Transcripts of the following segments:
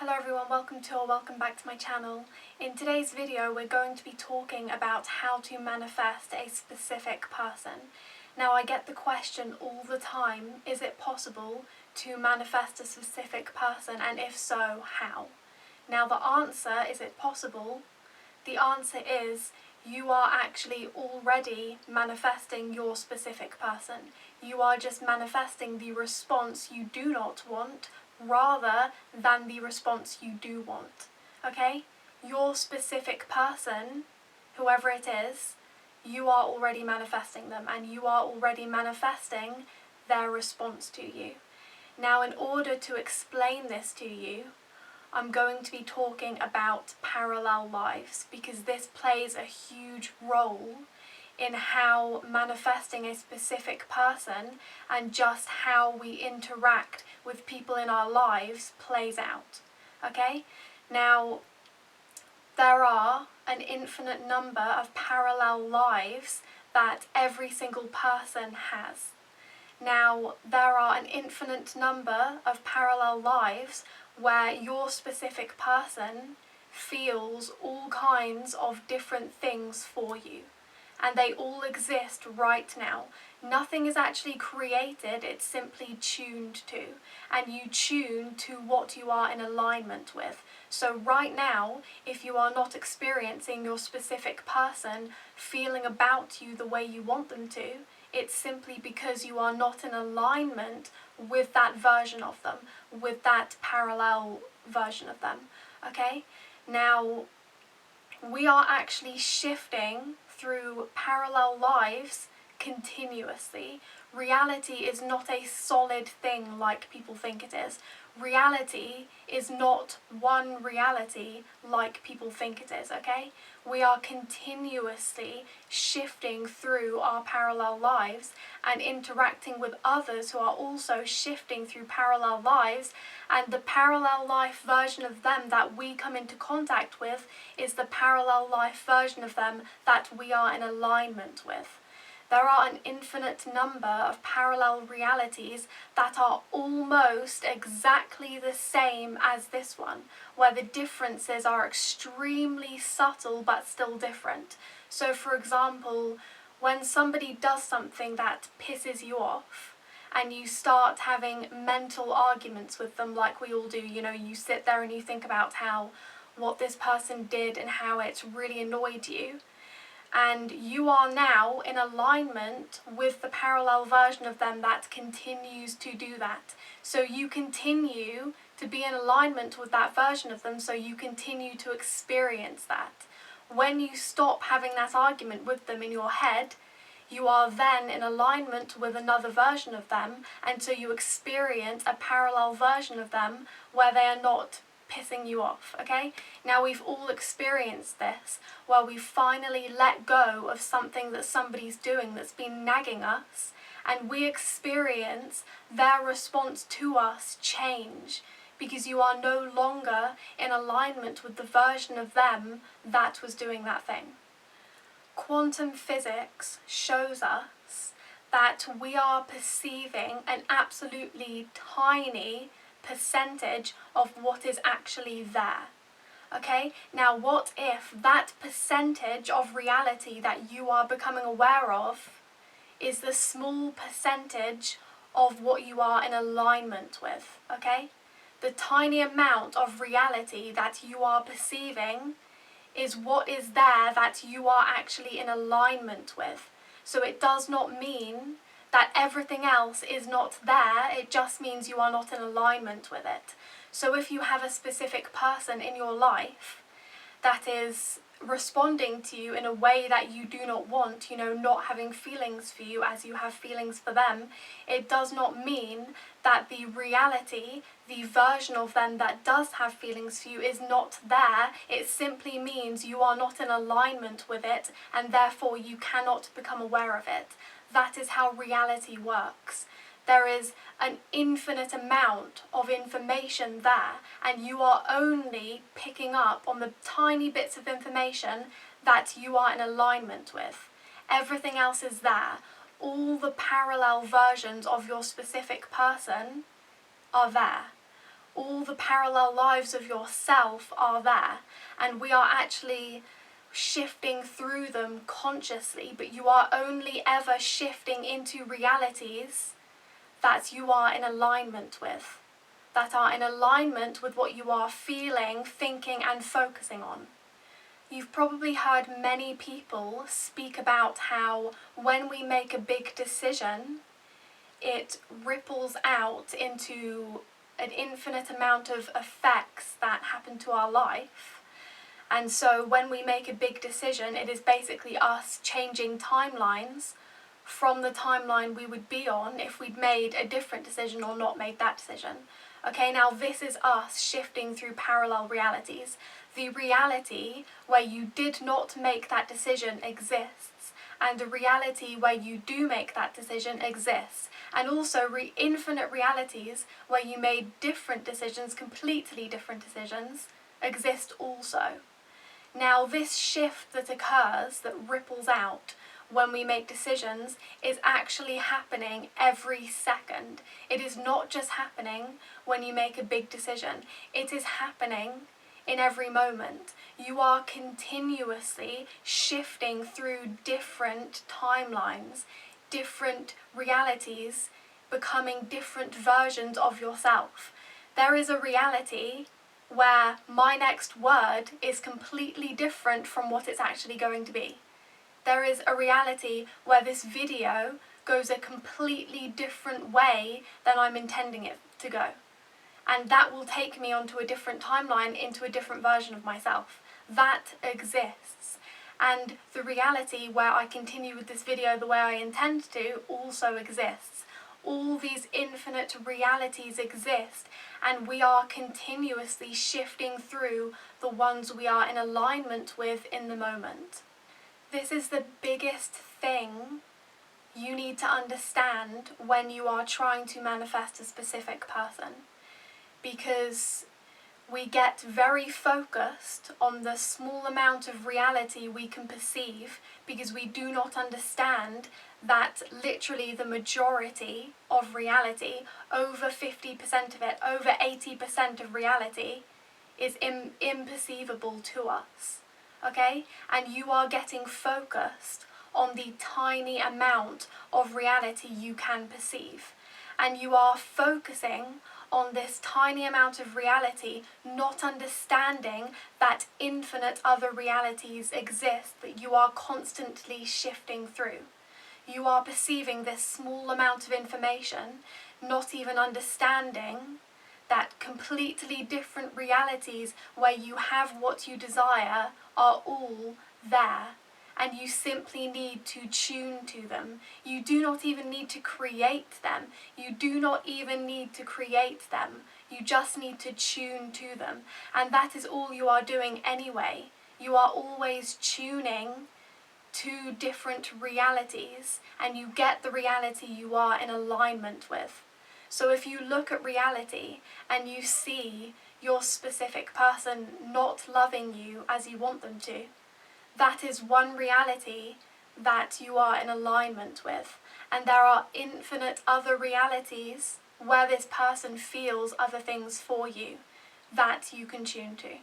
Hello everyone, welcome back to my channel. In today's video we're going to be talking about how to manifest a specific person. Now I get the question all the time, is it possible to manifest a specific person, and if so, how? Now the answer, is it possible? The answer is you are actually already manifesting your specific person. You are just manifesting the response you do not want rather than the response you do want. Okay? Your specific person, whoever it is, you are already manifesting them, and you are already manifesting their response to you. Now, in order to explain this to you, I'm going to be talking about parallel lives, because this plays a huge role in how manifesting a specific person and just how we interact with people in our lives plays out. Okay? Now, there are an infinite number of parallel lives that every single person has. Now, there are an infinite number of parallel lives where your specific person feels all kinds of different things for you. And they all exist right now. Nothing is actually created, it's simply tuned to. And you tune to what you are in alignment with. So right now, if you are not experiencing your specific person feeling about you the way you want them to, it's simply because you are not in alignment with that version of them, with that parallel version of them. Okay? Now, we are actually shifting through parallel lives continuously. Reality is not a solid thing like people think it is. Reality is not one reality like people think it is, okay? We are continuously shifting through our parallel lives and interacting with others who are also shifting through parallel lives, and the parallel life version of them that we come into contact with is the parallel life version of them that we are in alignment with. There are an infinite number of parallel realities that are almost exactly the same as this one, where the differences are extremely subtle but still different. So for example, when somebody does something that pisses you off, and you start having mental arguments with them like we all do, you sit there and you think about what this person did and how it's really annoyed you. And you are now in alignment with the parallel version of them that continues to do that. So you continue to be in alignment with that version of them, so you continue to experience that. When you stop having that argument with them in your head, you are then in alignment with another version of them, and so you experience a parallel version of them where they are not pissing you off, okay? Now, we've all experienced this, where we've finally let go of something that somebody's doing that's been nagging us, and we experience their response to us change, because you are no longer in alignment with the version of them that was doing that thing. Quantum physics shows us that we are perceiving an absolutely tiny percentage of what is actually there. Okay? Now, what if that percentage of reality that you are becoming aware of is the small percentage of what you are in alignment with? Okay? The tiny amount of reality that you are perceiving is what is there that you are actually in alignment with. So it does not mean that everything else is not there, it just means you are not in alignment with it. So if you have a specific person in your life that is responding to you in a way that you do not want, not having feelings for you as you have feelings for them, it does not mean that the reality, the version of them that does have feelings for you is not there. It simply means you are not in alignment with it, and therefore you cannot become aware of it. That is how reality works. There is an infinite amount of information there, and you are only picking up on the tiny bits of information that you are in alignment with. Everything else is there. All the parallel versions of your specific person are there. All the parallel lives of yourself are there, and we are actually shifting through them consciously, but you are only ever shifting into realities that you are in alignment with, that are in alignment with what you are feeling, thinking, and focusing on. You've probably heard many people speak about how when we make a big decision, it ripples out into an infinite amount of effects that happen to our life. And so when we make a big decision, it is basically us changing timelines from the timeline we would be on if we'd made a different decision or not made that decision. Okay, now this is us shifting through parallel realities. The reality where you did not make that decision exists, and the reality where you do make that decision exists, and also infinite realities where you made different decisions, completely different decisions, exist also. Now this shift that occurs, that ripples out when we make decisions, is actually happening every second. It is not just happening when you make a big decision. It is happening in every moment. You are continuously shifting through different timelines, different realities, becoming different versions of yourself. There is a reality where my next word is completely different from what it's actually going to be. There is a reality where this video goes a completely different way than I'm intending it to go. And that will take me onto a different timeline, into a different version of myself. That exists. And the reality where I continue with this video the way I intend to also exists. All these infinite realities exist, and we are continuously shifting through the ones we are in alignment with in the moment. This is the biggest thing you need to understand when you are trying to manifest a specific person, because we get very focused on the small amount of reality we can perceive, because we do not understand that literally the majority of reality, over 50% of it, over 80% of reality, is imperceivable to us. Okay? And you are getting focused on the tiny amount of reality you can perceive. And you are focusing on this tiny amount of reality, not understanding that infinite other realities exist that you are constantly shifting through. You are perceiving this small amount of information, not even understanding that completely different realities where you have what you desire are all there, and you simply need to tune to them. You do not even need to create them. You do not even need to create them. You just need to tune to them. And that is all you are doing anyway. You are always tuning to different realities, and you get the reality you are in alignment with. So if you look at reality and you see your specific person not loving you as you want them to, that is one reality that you are in alignment with. And there are infinite other realities where this person feels other things for you that you can tune to.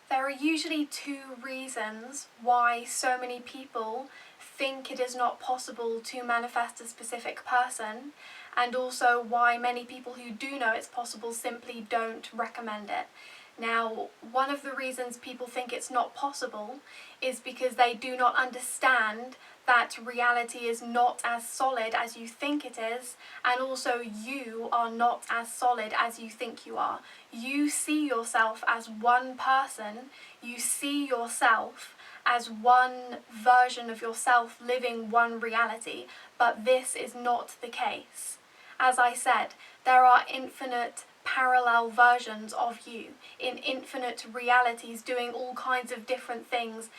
There are usually two reasons why so many people think it is not possible to manifest a specific person, and also why many people who do know it's possible simply don't recommend it. Now, one of the reasons people think it's not possible is because they do not understand that reality is not as solid as you think it is, and also you are not as solid as you think you are. You see yourself as one person, you see yourself as one version of yourself living one reality, but this is not the case. As I said, there are infinite parallel versions of you in infinite realities, doing all kinds of different things,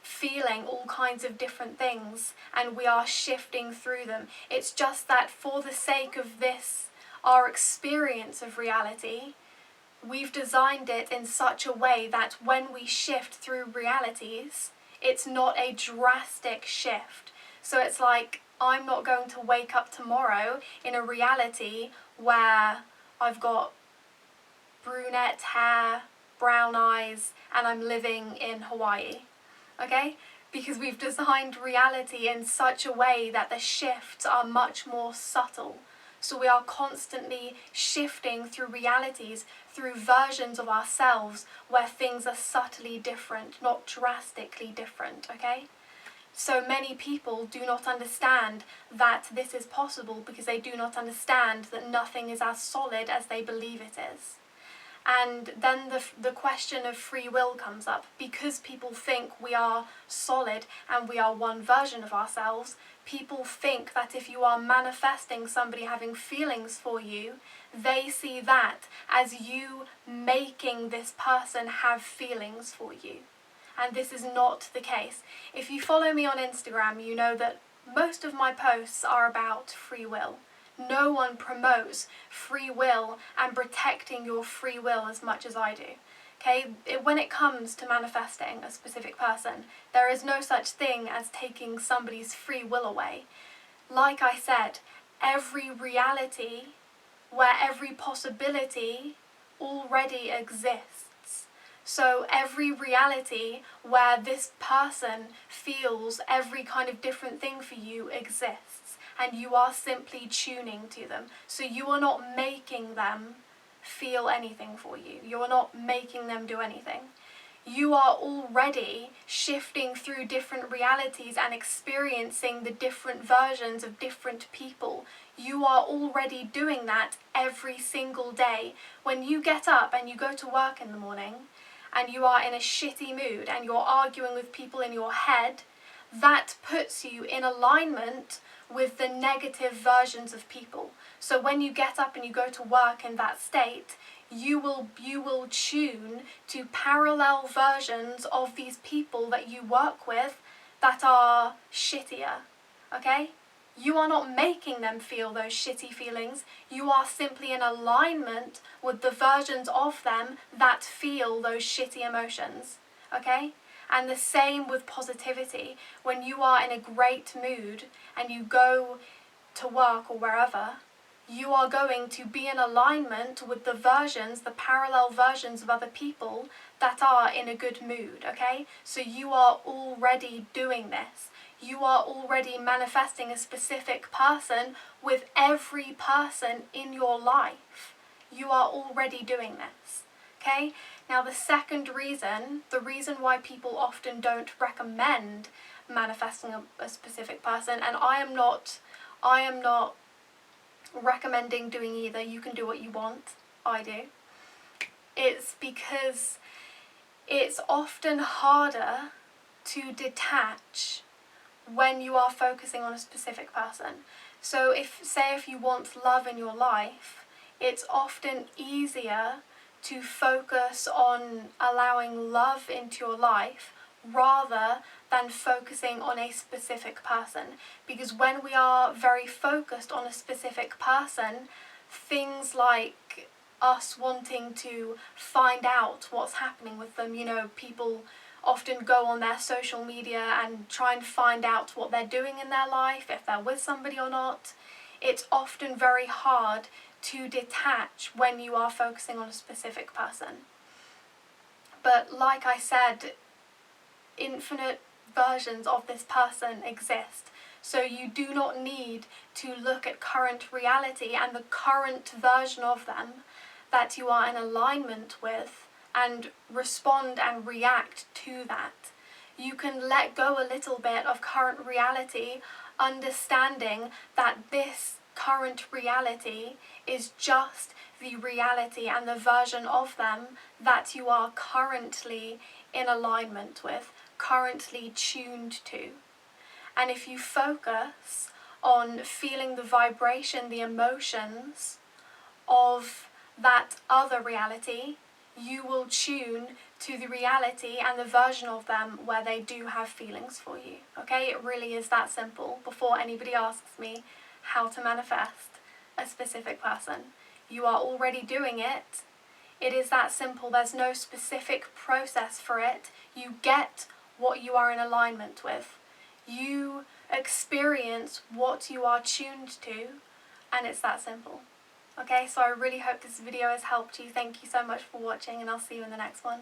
feeling all kinds of different things, and we are shifting through them. It's just that for the sake of this, our experience of reality, we've designed it in such a way that when we shift through realities, it's not a drastic shift. So it's like, I'm not going to wake up tomorrow in a reality where I've got brunette hair, brown eyes, and I'm living in Hawaii, okay? Because we've designed reality in such a way that the shifts are much more subtle. So we are constantly shifting through realities, through versions of ourselves where things are subtly different, not drastically different, okay? So many people do not understand that this is possible because they do not understand that nothing is as solid as they believe it is. And then the question of free will comes up. Because people think we are solid and we are one version of ourselves, people think that if you are manifesting somebody having feelings for you, they see that as you making this person have feelings for you. And this is not the case. If you follow me on Instagram, you know that most of my posts are about free will. No one promotes free will and protecting your free will as much as I do. Okay, when it comes to manifesting a specific person, there is no such thing as taking somebody's free will away. Like I said, every reality where every possibility already exists. So every reality where this person feels every kind of different thing for you exists, and you are simply tuning to them. So you are not making them feel anything for you. You are not making them do anything. You are already shifting through different realities and experiencing the different versions of different people. You are already doing that every single day. When you get up and you go to work in the morning and you are in a shitty mood and you're arguing with people in your head, that puts you in alignment with the negative versions of people. So when you get up and you go to work in that state, you will tune to parallel versions of these people that you work with that are shittier, okay? You are not making them feel those shitty feelings. You are simply in alignment with the versions of them that feel those shitty emotions, okay? And the same with positivity. When you are in a great mood and you go to work or wherever, you are going to be in alignment with the versions, the parallel versions of other people that are in a good mood, okay? So you are already doing this. You are already manifesting a specific person with every person in your life. You are already doing this, okay? Now the second reason, the reason why people often don't recommend manifesting a specific person, and I am not recommending doing either, you can do what you want, I do. It's because it's often harder to detach when you are focusing on a specific person. So if you want love in your life, it's often easier to focus on allowing love into your life rather than focusing on a specific person. Because when we are very focused on a specific person, things like us wanting to find out what's happening with them, you know, people often go on their social media and try and find out what they're doing in their life, if they're with somebody or not. It's often very hard to detach when you are focusing on a specific person. But like I said, infinite versions of this person exist. So you do not need to look at current reality and the current version of them that you are in alignment with and respond and react to that. You can let go a little bit of current reality, understanding that this current reality is just the reality and the version of them that you are currently in alignment with, currently tuned to. And if you focus on feeling the vibration, the emotions of that other reality, you will tune to the reality and the version of them where they do have feelings for you. Okay, it really is that simple. Before anybody asks me how to manifest a specific person, you are already doing it. It is that simple. There's no specific process for it. You get what you are in alignment with. You experience what you are tuned to, and it's that simple. Okay, so I really hope this video has helped you. Thank you so much for watching, and I'll see you in the next one.